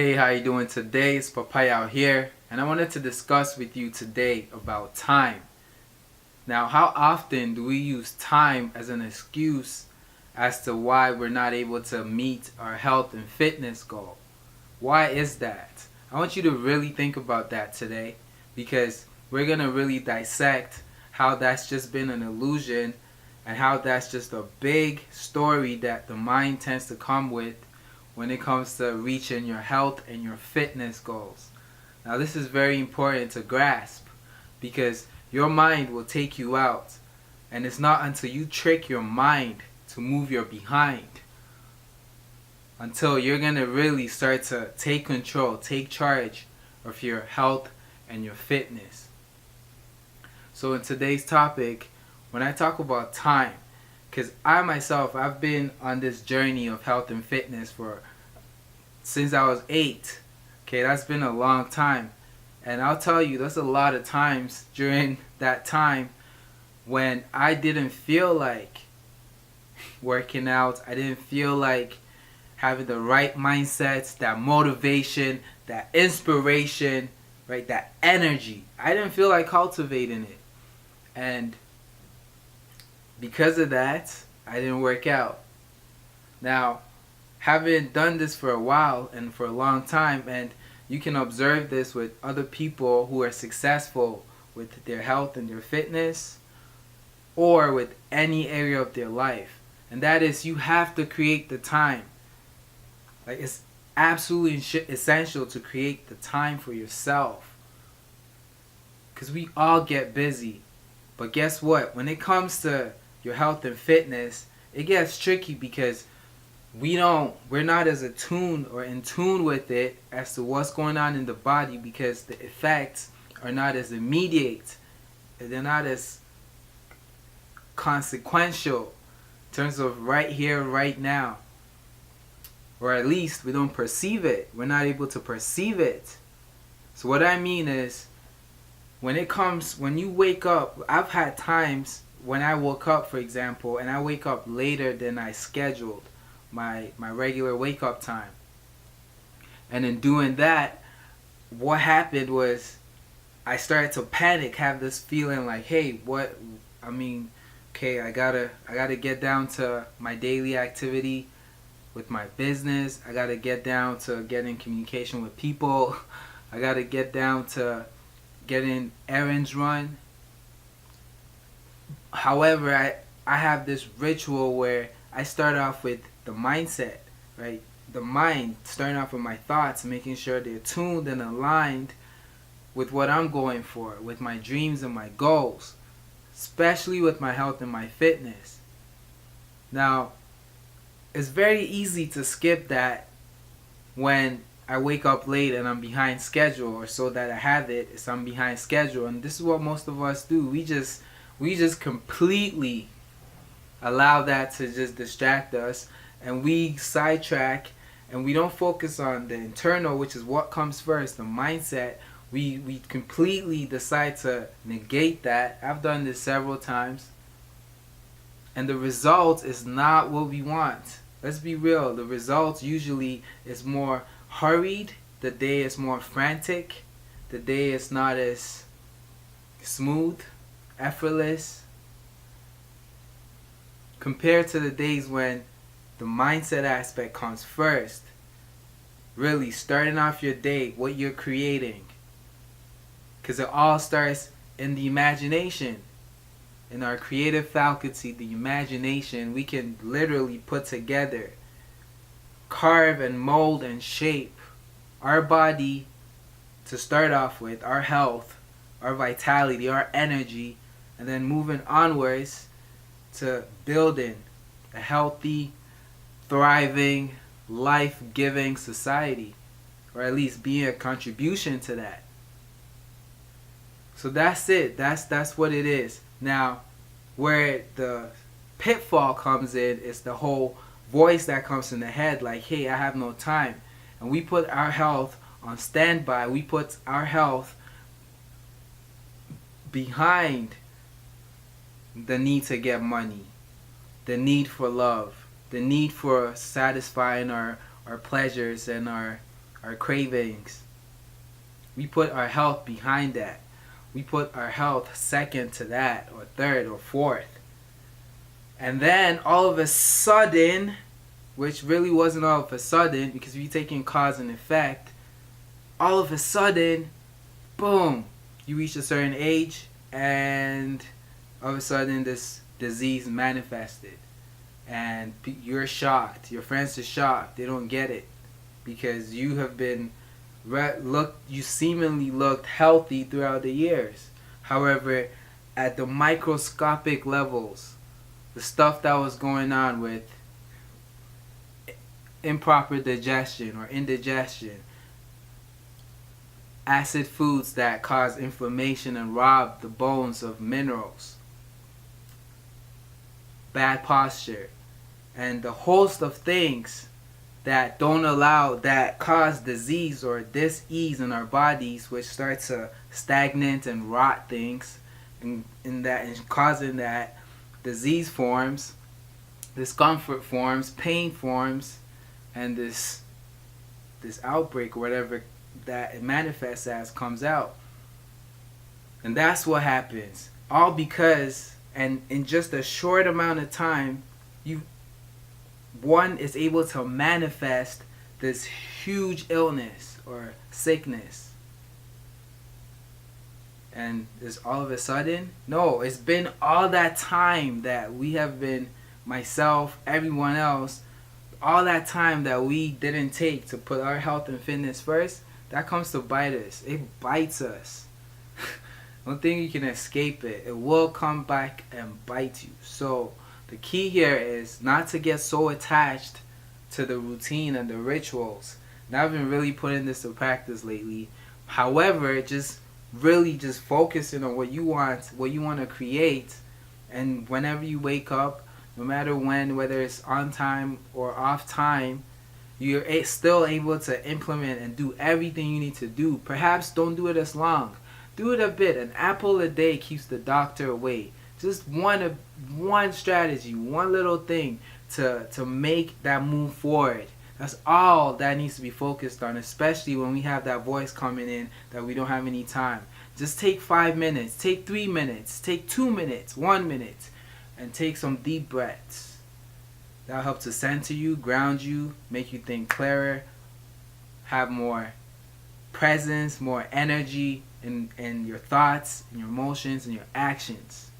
Hey, how you doing today? It's PapaYaw here, and I wanted to discuss with you today about time. Now, how often do we use time as an excuse as to why we're not able to meet our health and fitness goal? Why is that? I want you to really think about that today, because we're going to really dissect how that's just been an illusion and how that's just a big story that the mind tends to come with when it comes to reaching your health and your fitness goals. Now, this is very important to grasp because your mind will take you out, and it's not until you trick your mind to move your behind until you're going to really start to take control, take charge of your health and your fitness. So in today's topic, when I talk about time, because I myself, I've been on this journey of health and fitness since I was 8. Okay, that's been a long time. And I'll tell you, there's a lot of times during that time when I didn't feel like working out. I didn't feel like having the right mindsets, that motivation, that inspiration, right? That energy. I didn't feel like cultivating it. And because of that, I didn't work out. Now, having done this for a while and for a long time, and you can observe this with other people who are successful with their health and their fitness, or with any area of their life, and that is you have to create the time. Like, it's absolutely essential to create the time for yourself, because we all get busy. But guess what? When it comes to your health and fitness, it gets tricky because we're not as attuned or in tune with it as to what's going on in the body, because the effects are not as immediate, they're not as consequential in terms of right here, right now, or at least we don't perceive it. We're not able to perceive it. So what I mean is, when you wake up, I've had times when I woke up, for example, and I wake up later than I scheduled my regular wake up time. And in doing that, what happened was I started to panic, have this feeling like, hey, I gotta get down to my daily activity with my business. I gotta get down to getting communication with people. I gotta get down to getting errands run. However, I have this ritual where I start off with the mindset, right? The mind, starting off with my thoughts, making sure they're tuned and aligned with what I'm going for, with my dreams and my goals, especially with my health and my fitness. Now, it's very easy to skip that when I wake up late and I'm behind schedule, or so that I have it is I'm behind schedule. And this is what most of us do. We just completely allow that to just distract us, and we sidetrack and we don't focus on the internal, which is what comes first, the mindset. We completely decide to negate that. I've done this several times, and the result is not what we want. Let's be real. The result usually is more hurried. The day is more frantic. The day is not as smooth, effortless, compared to the days when the mindset aspect comes first. Really starting off your day, what you're creating, because it all starts in the imagination. In our creative faculty, the imagination, we can literally put together, carve and mold and shape our body to start off with, our health, our vitality, our energy, and then moving onwards to building a healthy, thriving, life-giving society, or at least being a contribution to that. So that's it. That's what it is. Now, where the pitfall comes in is the whole voice that comes in the head, like, hey, I have no time. And we put our health on standby. We put our health behind the need to get money, the need for love, the need for satisfying our pleasures and our our cravings. We put our health behind that. We put our health second to that, or third, or fourth. And then all of a sudden, which really wasn't all of a sudden, because if you take in cause and effect, all of a sudden, boom, you reach a certain age, and all of a sudden this disease manifested. And you're shocked. Your friends are shocked. They don't get it. Because you have been, you seemingly looked healthy throughout the years. However, at the microscopic levels, the stuff that was going on with improper digestion or indigestion, acid foods that cause inflammation and rob the bones of minerals, bad posture, and the host of things that don't allow, that cause disease or dis-ease in our bodies, which starts to stagnate and rot things, and causing that disease forms, discomfort forms, pain forms, and this outbreak or whatever that it manifests as comes out. And that's what happens. All because, and in just a short amount of time, one is able to manifest this huge illness or sickness. And it's all of a sudden? No, it's been all that time that we have been, myself, everyone else, all that time that we didn't take to put our health and fitness first, that comes to bite us. It bites us. Don't think you can escape it. It will come back and bite you. So the key here is not to get so attached to the routine and the rituals. And I've been really putting this to practice lately. However, just focusing on what you want to create, and whenever you wake up, no matter when, whether it's on time or off time, you're still able to implement and do everything you need to do. Perhaps don't do it as long. Do it a bit. An apple a day keeps the doctor away. Just one strategy, one little thing to make that move forward. That's all that needs to be focused on, especially when we have that voice coming in that we don't have any time. Just take 5 minutes, take 3 minutes, take 2 minutes, 1 minute, and take some deep breaths. That'll help to center you, ground you, make you think clearer, have more presence, more energy in your thoughts, in your emotions, and your actions.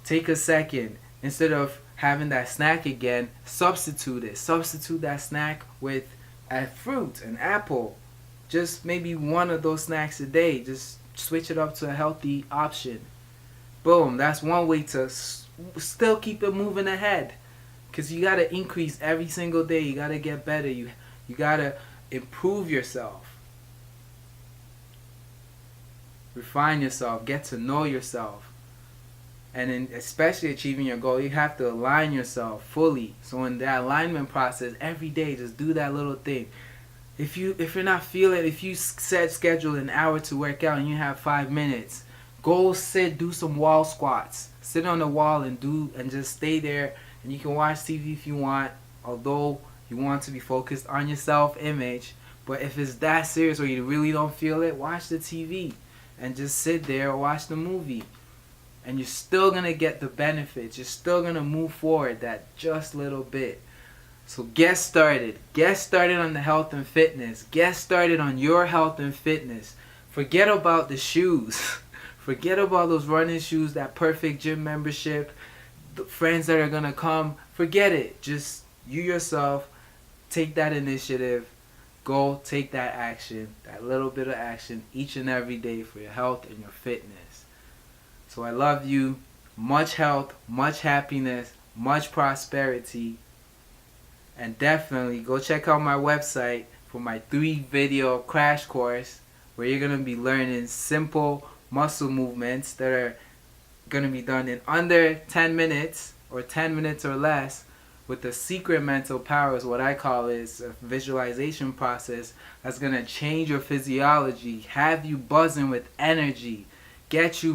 Take a second. Instead of having that snack again, substitute it. Substitute that snack with a fruit, an apple. Just maybe one of those snacks a day. Just switch it up to a healthy option. Boom. That's one way to still keep it moving ahead. Because you got to increase every single day. You got to get better. You got to improve yourself. Refine yourself. Get to know yourself. And especially achieving your goal, you have to align yourself fully. So in that alignment process, every day, just do that little thing. If you're not feeling, if you schedule an hour to work out and you have 5 minutes, go do some wall squats. Sit on the wall and just stay there. And you can watch TV if you want, although you want to be focused on your self-image. But if it's that serious or you really don't feel it, watch the TV and just sit there or watch the movie. And you're still going to get the benefits. You're still going to move forward that just little bit. So get started. Get started on the health and fitness. Get started on your health and fitness. Forget about the shoes. Forget about those running shoes, that perfect gym membership, the friends that are going to come. Forget it. Just you yourself, take that initiative. Go take that action, that little bit of action each and every day for your health and your fitness. So I love you. Much health, much happiness, much prosperity. And definitely go check out my website for my 3-video crash course where you're going to be learning simple muscle movements that are going to be done in under 10 minutes or 10 minutes or less with the secret mental power, is what I call it. It's a visualization process that's going to change your physiology, have you buzzing with energy, get you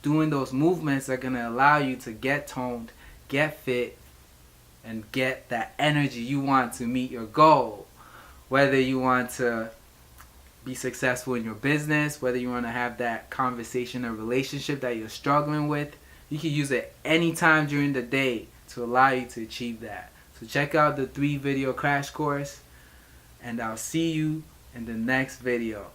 doing those movements that are going to allow you to get toned, get fit, and get that energy you want to meet your goal. whether you want to be successful in your business, whether you want to have that conversation or relationship that you're struggling with. You can use it anytime during the day to allow you to achieve that. So check out the 3 video crash course, and I'll see you in the next video.